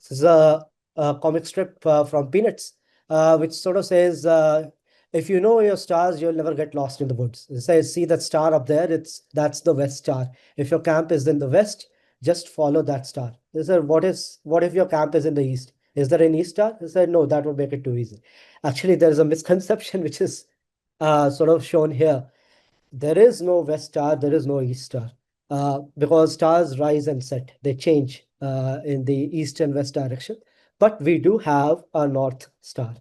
This is a comic strip from Peanuts, which sort of says, if you know your stars, you'll never get lost in the woods. It says, see that star up there? That's the west star. If your camp is in the west, just follow that star. They said, what if your camp is in the east? Is there an east star? They said, no, that would make it too easy. Actually, there is a misconception which is sort of shown here. There is no west star, there is no east star, because stars rise and set. They change in the east and west direction, but we do have a north star.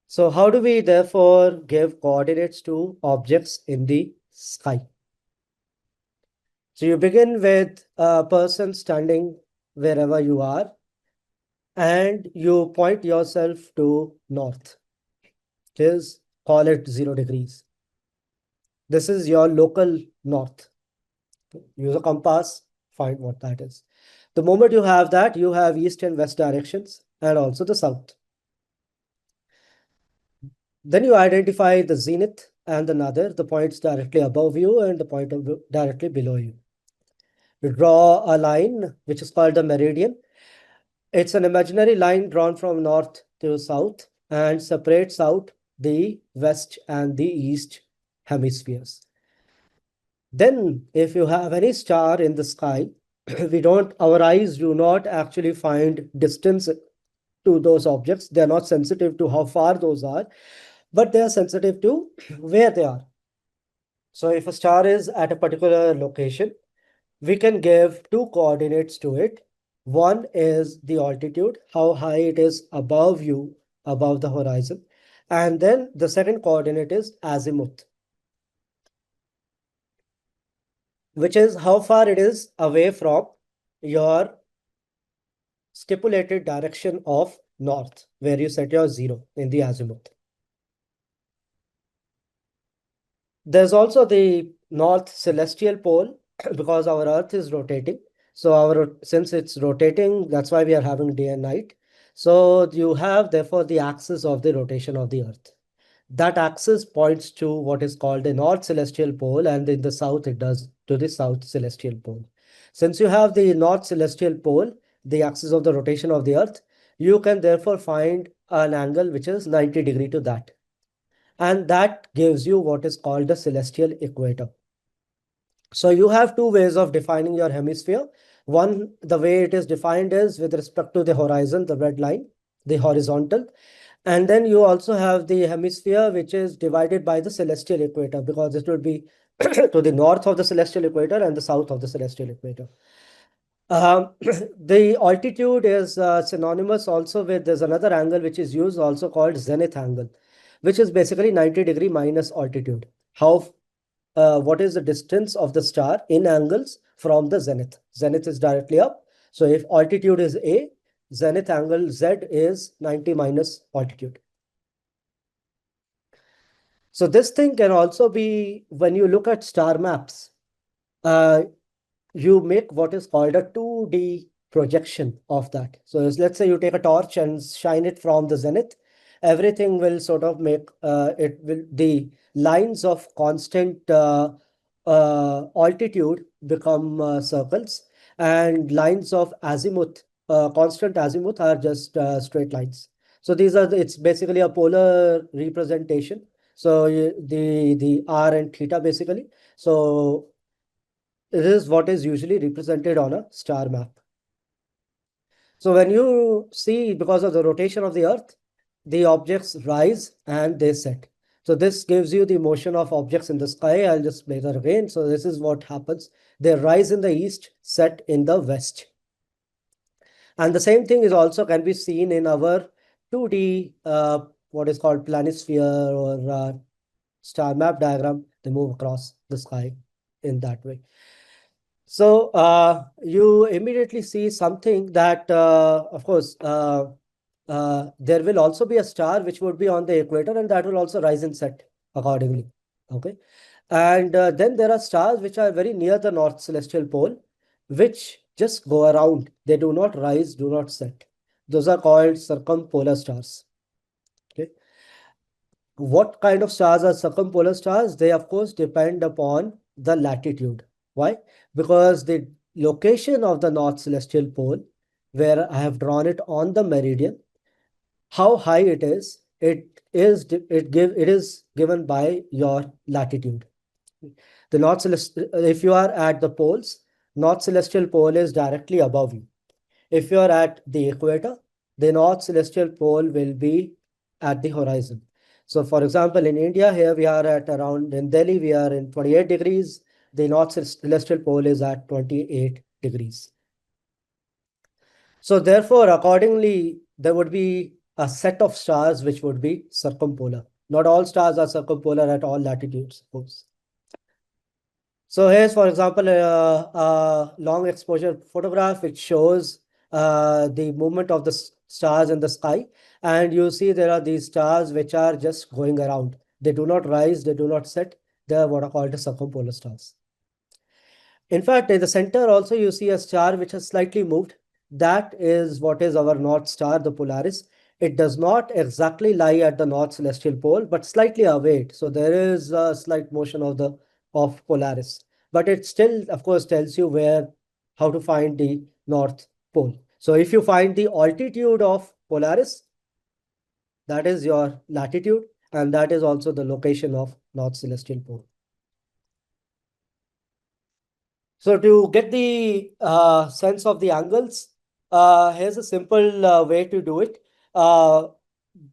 So how do we therefore give coordinates to objects in the sky? So you begin with a person standing wherever you are, and you point yourself to north. Just call it 0 degrees. This is your local north. Use a compass, find what that is. The moment you have that, you have east and west directions and also the south. Then you identify the zenith and the nadir, the points directly above you and the point directly below you. You draw a line which is called the meridian. It's an imaginary line drawn from north to south and separates out the west and the east hemispheres. Then, if you have any star in the sky, our eyes do not actually find distance to those objects. They're not sensitive to how far those are, but they are sensitive to where they are. So if a star is at a particular location, we can give two coordinates to it. One is the altitude, how high it is above you, above the horizon. And then the second coordinate is azimuth, which is how far it is away from your stipulated direction of north, where you set your 0 in the azimuth. There's also the north celestial pole because our Earth is rotating. So since it's rotating, that's why we are having day and night. So you have therefore the axis of the rotation of the Earth. That axis points to what is called the north celestial pole, and in the south it does to the south celestial pole. Since you have the north celestial pole, the axis of the rotation of the Earth, you can therefore find an angle which is 90 degrees to that. And that gives you what is called the celestial equator. So you have two ways of defining your hemisphere. One, the way it is defined is with respect to the horizon, the red line, the horizontal. And then you also have the hemisphere, which is divided by the celestial equator, because it will be to the north of the celestial equator and the south of the celestial equator. The altitude is synonymous also with, there's another angle which is used also called zenith angle, which is basically 90 degree minus altitude. What is the distance of the star in angles from the zenith? Zenith is directly up. So if altitude is A, zenith angle Z is 90 minus altitude. So this thing can also be, when you look at star maps, you make what is called a 2D projection of that. So let's say you take a torch and shine it from the zenith, everything will sort of make the lines of constant altitude become circles, and lines of azimuth, constant azimuth, are just straight lines. So it's basically a polar representation. So the R and theta basically. So this is what is usually represented on a star map. So when you see, because of the rotation of the Earth, the objects rise and they set. So this gives you the motion of objects in the sky. I'll just play that again. So this is what happens. They rise in the east, set in the west. And the same thing is also can be seen in our 2D, what is called planisphere or star map diagram. They move across the sky in that way. So you immediately see something that, of course, there will also be a star which would be on the equator, and that will also rise and set accordingly. Okay. And then there are stars which are very near the north celestial pole, which just go around. They do not rise, do not set. Those are called circumpolar stars. Okay. What kind of stars are circumpolar stars? They, of course, depend upon the latitude. Why? Because the location of the north celestial pole where I have drawn it on the meridian. How high it is given by your latitude. The North Celestial, if you are at the poles, North Celestial Pole is directly above you. If you are at the equator, the North Celestial Pole will be at the horizon. So, for example, in India, here we are at around, in Delhi, we are in 28 degrees. The North Celestial Pole is at 28 degrees. So, therefore, accordingly, there would be a set of stars which would be circumpolar. Not all stars are circumpolar at all latitudes, of course. So here's, for example, a long exposure photograph which shows the movement of the stars in the sky. And you see there are these stars which are just going around. They do not rise, they do not set. They are what are called the circumpolar stars. In fact, in the center also you see a star which has slightly moved. That is what is our North Star, the Polaris. It does not exactly lie at the North Celestial Pole, but slightly away. So there is a slight motion of Polaris. But it still, of course, tells you how to find the North Pole. So if you find the altitude of Polaris, that is your latitude, and that is also the location of North Celestial Pole. So to get the sense of the angles, here's a simple way to do it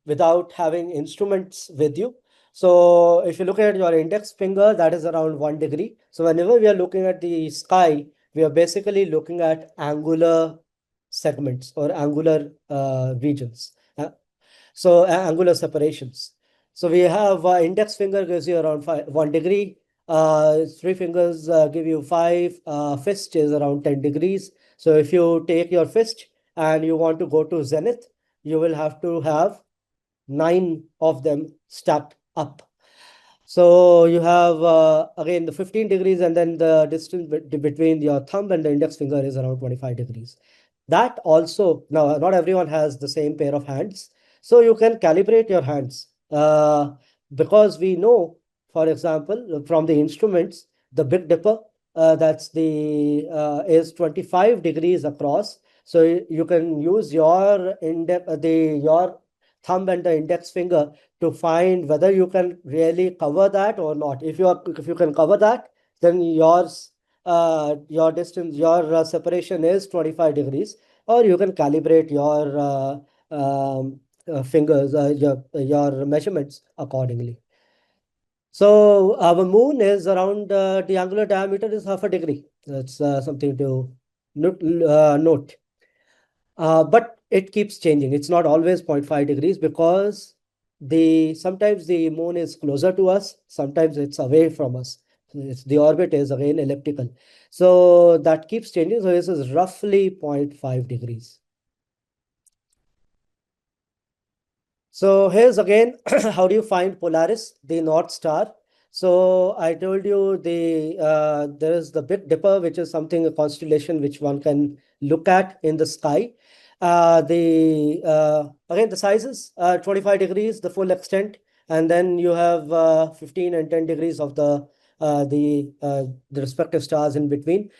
without having instruments with you. So if you look at your index finger, that is around 1 degree. So whenever we are looking at the sky, we are basically looking at angular segments or angular regions. Angular separations. So we have index finger gives you around 1 degree. Three fingers give you 5. Fist is around 10 degrees. So if you take your fist and you want to go to zenith, you will have to have 9 of them stacked up. So you have again the 15 degrees, and then the distance between your thumb and the index finger is around 25 degrees. That also, now not everyone has the same pair of hands, so you can calibrate your hands because we know, for example, from the instruments, the Big Dipper that's the is 25 degrees across. So you can use your thumb and the index finger to find whether you can really cover that or not. If you can cover that, then your distance, your separation is 25 degrees, or you can calibrate your fingers, your measurements accordingly. So our moon is around the angular diameter is half a degree. That's something to note. But it keeps changing. It's not always 0.5 degrees because sometimes the moon is closer to us, sometimes it's away from us. The orbit is again elliptical. So that keeps changing. So this is roughly 0.5 degrees. So here's again, how do you find Polaris, the North Star? So I told you there is the Big Dipper, which is something, a constellation which one can look at in the sky. Again, the sizes 25 degrees, the full extent, and then you have 15 and 10 degrees of the respective stars in between.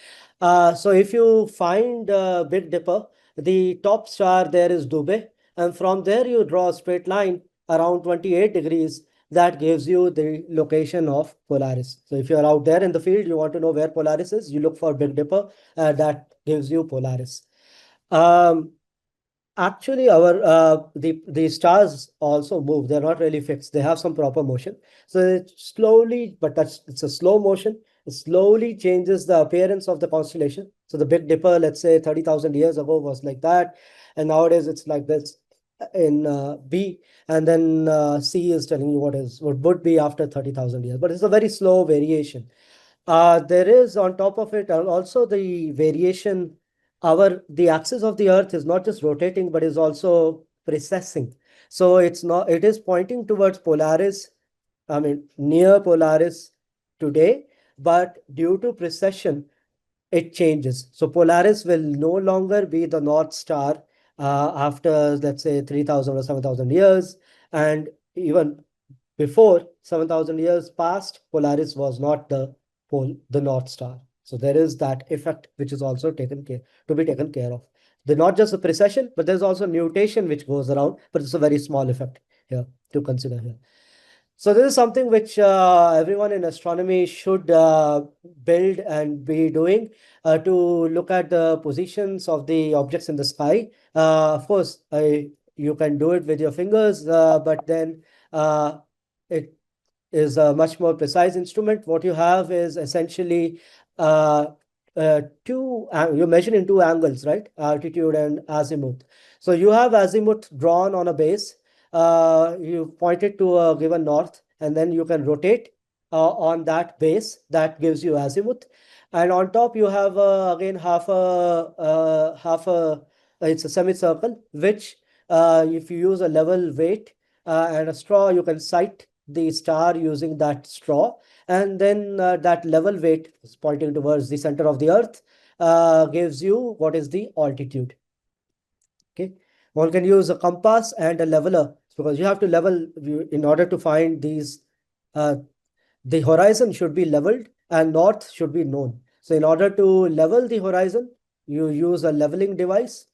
So if you find Big Dipper, the top star there is Dubhe, and from there you draw a straight line around 28 degrees. That gives you the location of Polaris. So if you're out there in the field, you want to know where Polaris is, you look for Big Dipper, that gives you Polaris. Actually, the stars also move. They're not really fixed. They have some proper motion. So it slowly, but it's a slow motion. It slowly changes the appearance of the constellation. So the Big Dipper, let's say 30,000 years ago, was like that, and nowadays it's like this in B, and then C is telling you what would be after 30,000 years. But it's a very slow variation. There is on top of it also the variation. The axis of the Earth is not just rotating, but is also precessing. So it is pointing towards Polaris, I mean, near Polaris today, but due to precession, it changes. So Polaris will no longer be the North Star after, let's say, 3,000 or 7,000 years. And even before 7,000 years passed, Polaris was not the North Star. So there is that effect which is also to be taken care of. not just the precession, but there's also nutation which goes around, but it's a very small effect here to consider here. So this is something which everyone in astronomy should build and be doing to look at the positions of the objects in the sky. Of course, you can do it with your fingers, but then it is a much more precise instrument. What you have is essentially uh, you measure in two angles, right? Altitude and azimuth. So you have azimuth drawn on a base. You point it to a given north, and then you can rotate on that base. That gives you azimuth. And on top, you have again it's a semicircle, which if you use a level weight and a straw, you can sight the star using that straw, and then that level weight is pointing towards the center of the earth gives you what is the altitude. Okay, one can use a compass and a leveler because you have to level in order to find these. uh, the horizon should be leveled and north should be known. So in order to level the horizon, you use a leveling device,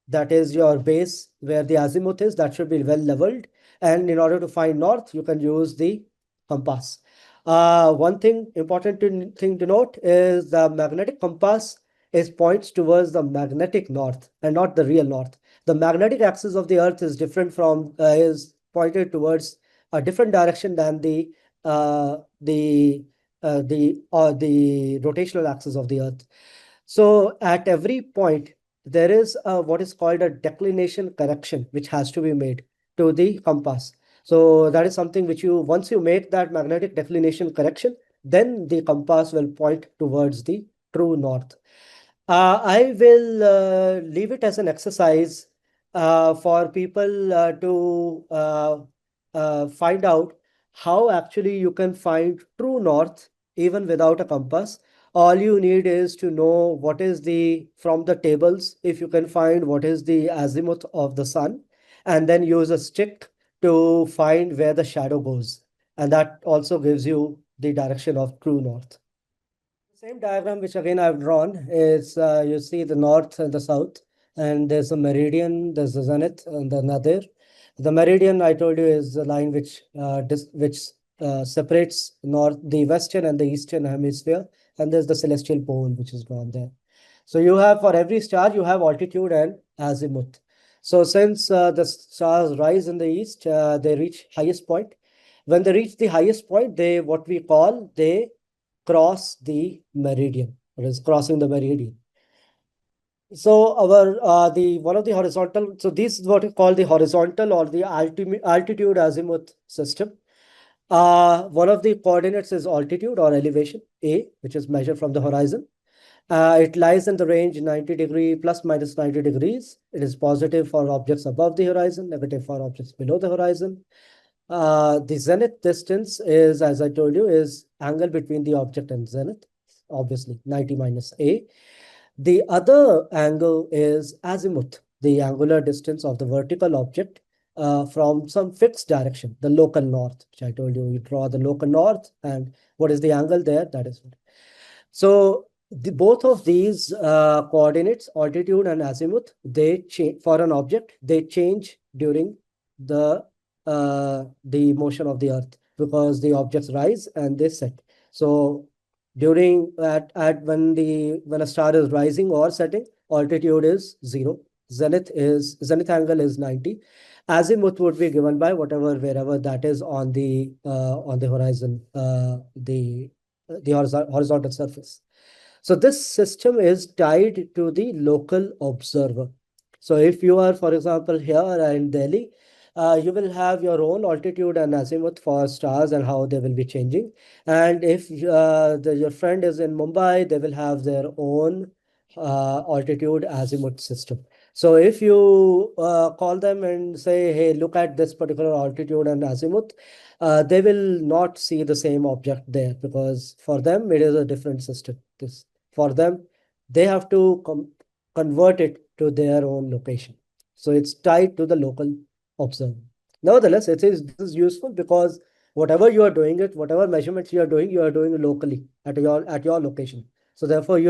that is your base where the azimuth is, that should be well leveled. And in order to find north, you can use the compass. One thing important thing to note is the magnetic compass is points towards the magnetic north and not the real north. The magnetic axis of the earth is different from is pointed towards a different direction than uh, the the rotational axis of the earth. So at every point, there is what is called a declination correction, which has to be made to the compass. So that is something which once you make that magnetic declination correction, then the compass will point towards the true north. I will leave it as an exercise for people to find out how actually you can find true north even without a compass. All you need is to know what is from the tables, if you can find what is the azimuth of the sun, and then use a stick to find where the shadow goes. And that also gives you the direction of true north. Same diagram, which again I've drawn, is you see the north and the south, and there's a meridian, there's a zenith, and the nadir. The meridian, I told you, is the line which separates the western and the eastern hemisphere, and there's the celestial pole, which is drawn there. So you have for every star, you have altitude and azimuth. So since the stars rise in the east, they reach highest point. When they reach the highest point, they cross the meridian. It is crossing the meridian. So our the one of the horizontal. So this is what we call the horizontal or the altitude azimuth system. One of the coordinates is altitude or elevation A, which is measured from the horizon. It lies in the range 90 degree plus minus 90 degrees. It is positive for objects above the horizon, negative for objects below the horizon. The zenith distance is, as I told you, is angle between the object and zenith, obviously 90 minus A. The other angle is azimuth, the angular distance of the vertical object from some fixed direction, the local north, which I told you, you draw the local north, and what is the angle there? That is what. So both of these coordinates, altitude and azimuth, they change for an object. They change during the motion of the earth because the objects rise and they set. So during at when a star is rising or setting, altitude is 0. Zenith angle is 90. Azimuth would be given by wherever that is on the horizon, the horizontal surface. So this system is tied to the local observer. So if you are, for example, here in Delhi, you will have your own altitude and azimuth for stars and how they will be changing. And if your friend is in Mumbai, they will have their own altitude azimuth system. So if you call them and say, hey, look at this particular altitude and azimuth, they will not see the same object there because for them it is a different system. For them, they have to convert it to their own location. So it's tied to the local observer. Nevertheless, this is useful because whatever you are doing it, whatever measurements you are doing locally at your location. So therefore, we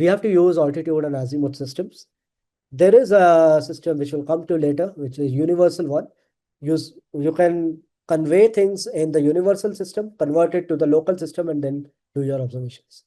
have to use altitude and azimuth systems There is a system which will come to later, which is universal one. You can convey things in the universal system, convert it to the local system, and then do your observations.